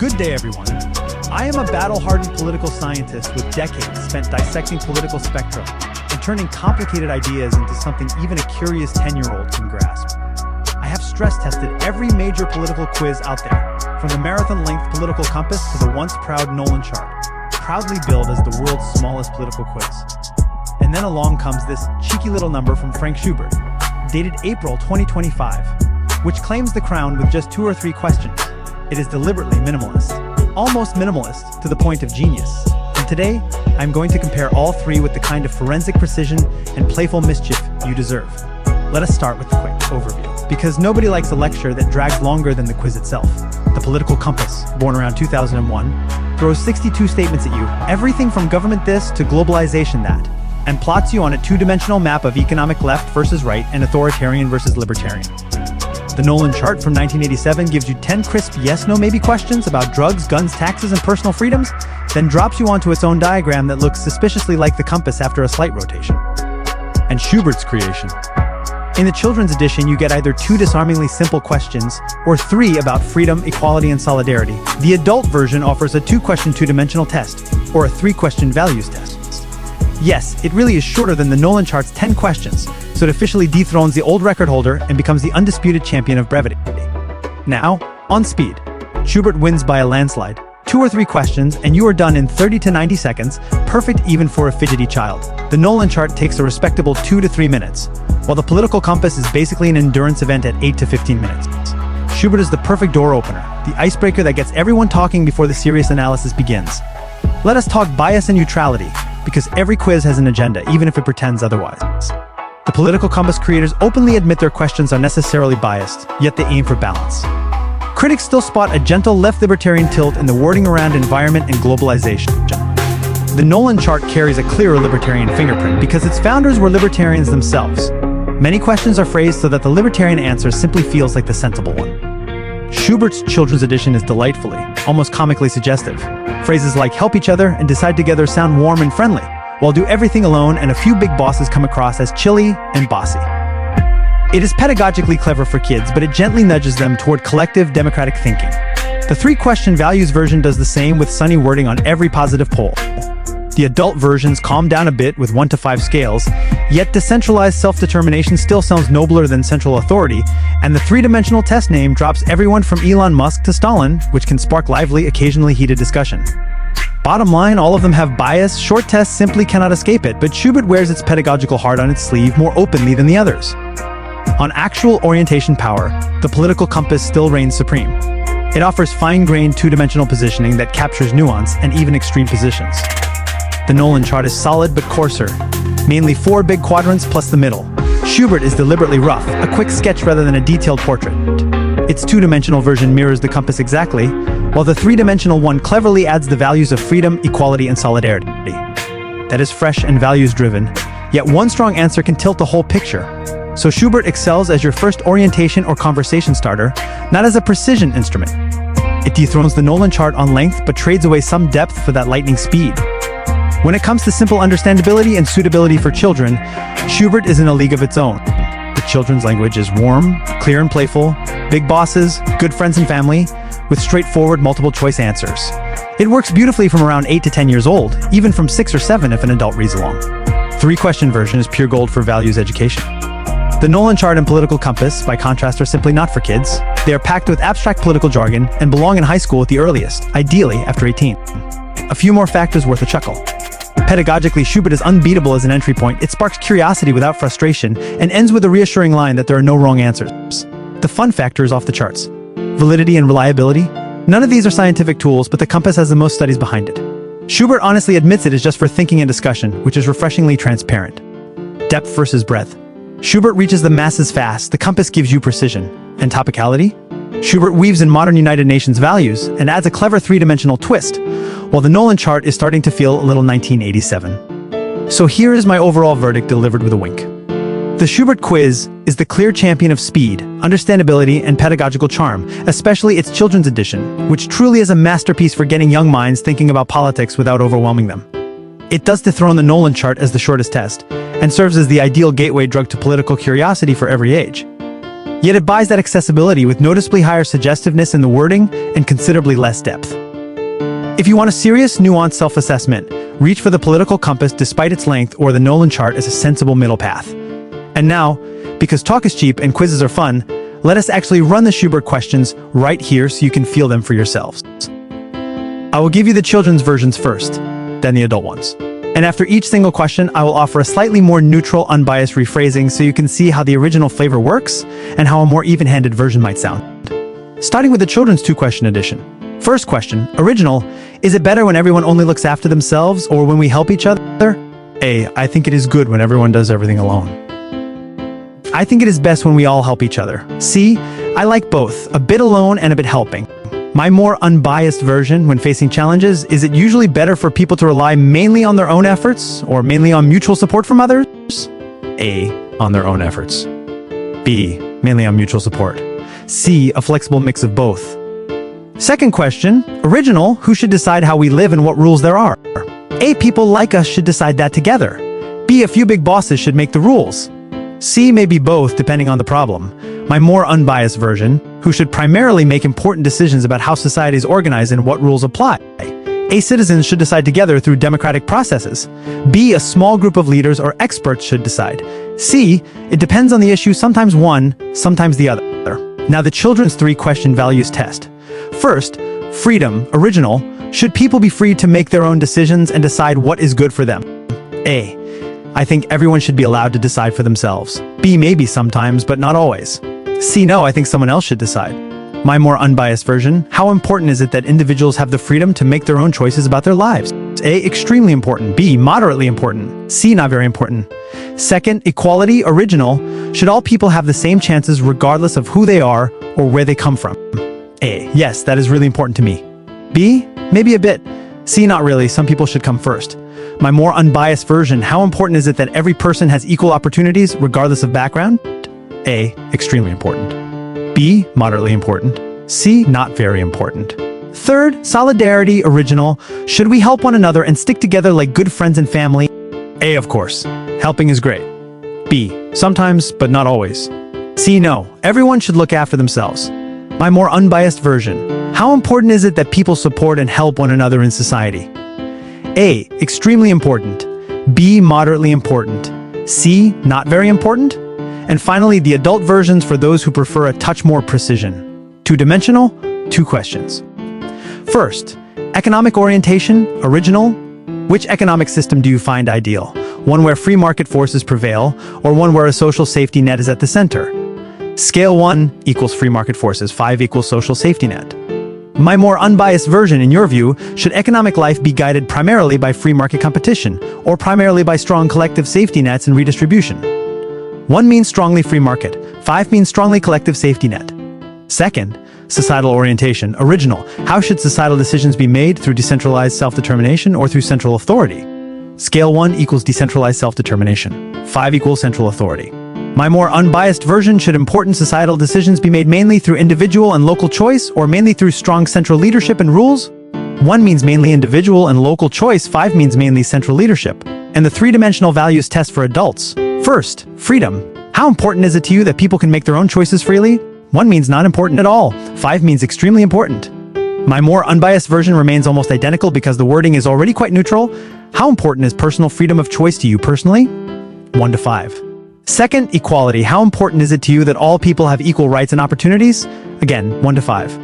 Good day, everyone. I am a battle-hardened political scientist with decades spent dissecting political spectra and turning complicated ideas into something even a curious 10-year-old can grasp. I have stress-tested every major political quiz out there, from the marathon-length political compass to the once-proud Nolan Chart, proudly billed as the world's smallest political quiz. And then along comes this cheeky little number from Frank Schubert, dated April 2025, which claims the crown with just 2 or 3 questions. It is deliberately minimalist, almost minimalist to the point of genius. And today, I'm going to compare all 3 with the kind of forensic precision and playful mischief you deserve. Let us start with the quick overview, because nobody likes a lecture that drags longer than the quiz itself. The political compass, born around 2001, throws 62 statements at you, everything from government this to globalization that, and plots you on a 2-dimensional map of economic left versus right and authoritarian versus libertarian. The Nolan Chart from 1987 gives you 10 crisp yes-no-maybe questions about drugs, guns, taxes, and personal freedoms, then drops you onto its own diagram that looks suspiciously like the compass after a slight rotation. And Schubert's creation. In the children's edition, you get either 2 disarmingly simple questions or 3 about freedom, equality, and solidarity. The adult version offers a 2-question 2-dimensional test or a 3-question values test. Yes, it really is shorter than the Nolan Chart's 10 questions, so it officially dethrones the old record holder and becomes the undisputed champion of brevity. Now, on speed, Schubert wins by a landslide. 2 or 3 questions, and you are done in 30 to 90 seconds, perfect even for a fidgety child. The Nolan Chart takes a respectable 2 to 3 minutes, while the political compass is basically an endurance event at 8 to 15 minutes. Schubert is the perfect door opener, the icebreaker that gets everyone talking before the serious analysis begins. Let us talk bias and neutrality, because every quiz has an agenda, even if it pretends otherwise. The political compass creators openly admit their questions are necessarily biased, yet they aim for balance. Critics still spot a gentle left libertarian tilt in the wording around environment and globalization. The Nolan Chart carries a clearer libertarian fingerprint because its founders were libertarians themselves. Many questions are phrased so that the libertarian answer simply feels like the sensible one. Schubert's children's edition is delightfully, almost comically suggestive. Phrases like help each other and decide together sound warm and friendly, while do everything alone and a few big bosses come across as chilly and bossy. It is pedagogically clever for kids, but it gently nudges them toward collective democratic thinking. The 3-question values version does the same with sunny wording on every positive poll. The adult versions calm down a bit with 1 to 5 scales, yet decentralized self-determination still sounds nobler than central authority, and the 3-dimensional test name drops everyone from Elon Musk to Stalin, which can spark lively, occasionally heated discussion. Bottom line, all of them have bias, short tests simply cannot escape it, but Schubert wears its pedagogical heart on its sleeve more openly than the others. On actual orientation power, the political compass still reigns supreme. It offers fine-grained 2-dimensional positioning that captures nuance and even extreme positions. The Nolan Chart is solid but coarser, mainly 4 big quadrants plus the middle. Schubert is deliberately rough, a quick sketch rather than a detailed portrait. Its 2-dimensional version mirrors the compass exactly, while the 3-dimensional one cleverly adds the values of freedom, equality, and solidarity. That is fresh and values-driven, yet one strong answer can tilt the whole picture. So Schubert excels as your first orientation or conversation starter, not as a precision instrument. It dethrones the Nolan Chart on length but trades away some depth for that lightning speed. When it comes to simple understandability and suitability for children, Schubert is in a league of its own. The children's language is warm, clear and playful, big bosses, good friends and family, with straightforward multiple-choice answers. It works beautifully from around 8 to 10 years old, even from 6 or 7 if an adult reads along. 3-question version is pure gold for values education. The Nolan Chart and political compass, by contrast, are simply not for kids. They are packed with abstract political jargon and belong in high school at the earliest, ideally after 18. A few more factors worth a chuckle. Pedagogically, Schubert is unbeatable as an entry point. It sparks curiosity without frustration and ends with a reassuring line that there are no wrong answers. The fun factor is off the charts. Validity and reliability? None of these are scientific tools, but the compass has the most studies behind it. Schubert honestly admits it is just for thinking and discussion, which is refreshingly transparent. Depth versus breadth. Schubert reaches the masses fast, the compass gives you precision. And topicality? Schubert weaves in modern United Nations values and adds a clever 3-dimensional twist, while the Nolan Chart is starting to feel a little 1987. So here is my overall verdict delivered with a wink. The Schubert Quiz is the clear champion of speed, understandability, and pedagogical charm, especially its children's edition, which truly is a masterpiece for getting young minds thinking about politics without overwhelming them. It does dethrone the Nolan Chart as the shortest test, and serves as the ideal gateway drug to political curiosity for every age. Yet it buys that accessibility with noticeably higher suggestiveness in the wording and considerably less depth. If you want a serious, nuanced self-assessment, reach for the political compass despite its length or the Nolan Chart as a sensible middle path. And now, because talk is cheap and quizzes are fun, let us actually run the Schubert questions right here so you can feel them for yourselves. I will give you the children's versions first, then the adult ones. And after each single question, I will offer a slightly more neutral, unbiased rephrasing so you can see how the original flavor works and how a more even-handed version might sound. Starting with the children's two-question edition. First question, original, is it better when everyone only looks after themselves or when we help each other? A, I think it is good when everyone does everything alone. I think it is best when we all help each other. C, I like both, a bit alone and a bit helping. My more unbiased version when facing challenges, is it usually better for people to rely mainly on their own efforts or mainly on mutual support from others? A, on their own efforts. B, mainly on mutual support. C, a flexible mix of both. Second question, original, who should decide how we live and what rules there are? A, people like us should decide that together. B, a few big bosses should make the rules. C, maybe both depending on the problem. My more unbiased version, who should primarily make important decisions about how society is organized and what rules apply. A, citizens should decide together through democratic processes. B, a small group of leaders or experts should decide. C, it depends on the issue, sometimes one, sometimes the other. Now the children's three-question values test. First, freedom, original, should people be free to make their own decisions and decide what is good for them? A, I think everyone should be allowed to decide for themselves. B, maybe sometimes, but not always. C, no, I think someone else should decide. My more unbiased version, how important is it that individuals have the freedom to make their own choices about their lives? A, extremely important. B, moderately important. C, not very important. Second, equality, original, should all people have the same chances regardless of who they are or where they come from? A, yes, that is really important to me. B, maybe a bit. C, not really, some people should come first. My more unbiased version, how important is it that every person has equal opportunities regardless of background? A, extremely important. B, moderately important. C, not very important. Third, solidarity, original, should we help one another and stick together like good friends and family? A, of course, helping is great. B, sometimes, but not always. C, no, everyone should look after themselves. My more unbiased version, how important is it that people support and help one another in society? A, extremely important. B, moderately important. C, not very important. And finally, the adult versions for those who prefer a touch more precision. Two-dimensional, two questions. First, economic orientation, original. Which economic system do you find ideal? One where free market forces prevail, or one where a social safety net is at the center? Scale 1 equals free market forces, 5 equals social safety net. My more unbiased version, in your view, should economic life be guided primarily by free market competition, or primarily by strong collective safety nets and redistribution? 1 means strongly free market, 5 means strongly collective safety net. Second, societal orientation, original, how should societal decisions be made, through decentralized self-determination or through central authority? Scale 1 equals decentralized self-determination, 5 equals central authority. My more unbiased version, should important societal decisions be made mainly through individual and local choice, or mainly through strong central leadership and rules? 1 means mainly individual and local choice, 5 means mainly central leadership. And the three-dimensional values test for adults. First, freedom. How important is it to you that people can make their own choices freely? 1 means not important at all, 5 means extremely important. My more unbiased version remains almost identical because the wording is already quite neutral. How important is personal freedom of choice to you personally? 1 to 5. Second, equality. How important is it to you that all people have equal rights and opportunities? Again, 1 to 5.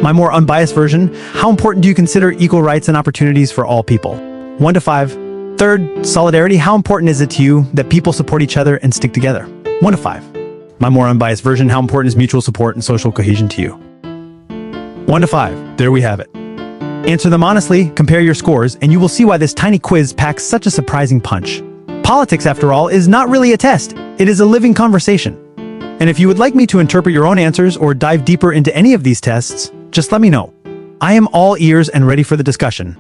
My more unbiased version, how important do you consider equal rights and opportunities for all people? 1 to 5. Third, solidarity. How important is it to you that people support each other and stick together? 1 to 5. My more unbiased version, how important is mutual support and social cohesion to you? 1 to 5. There we have it. Answer them honestly, compare your scores, and you will see why this tiny quiz packs such a surprising punch. Politics, after all, is not really a test. It is a living conversation. And if you would like me to interpret your own answers or dive deeper into any of these tests, just let me know. I am all ears and ready for the discussion.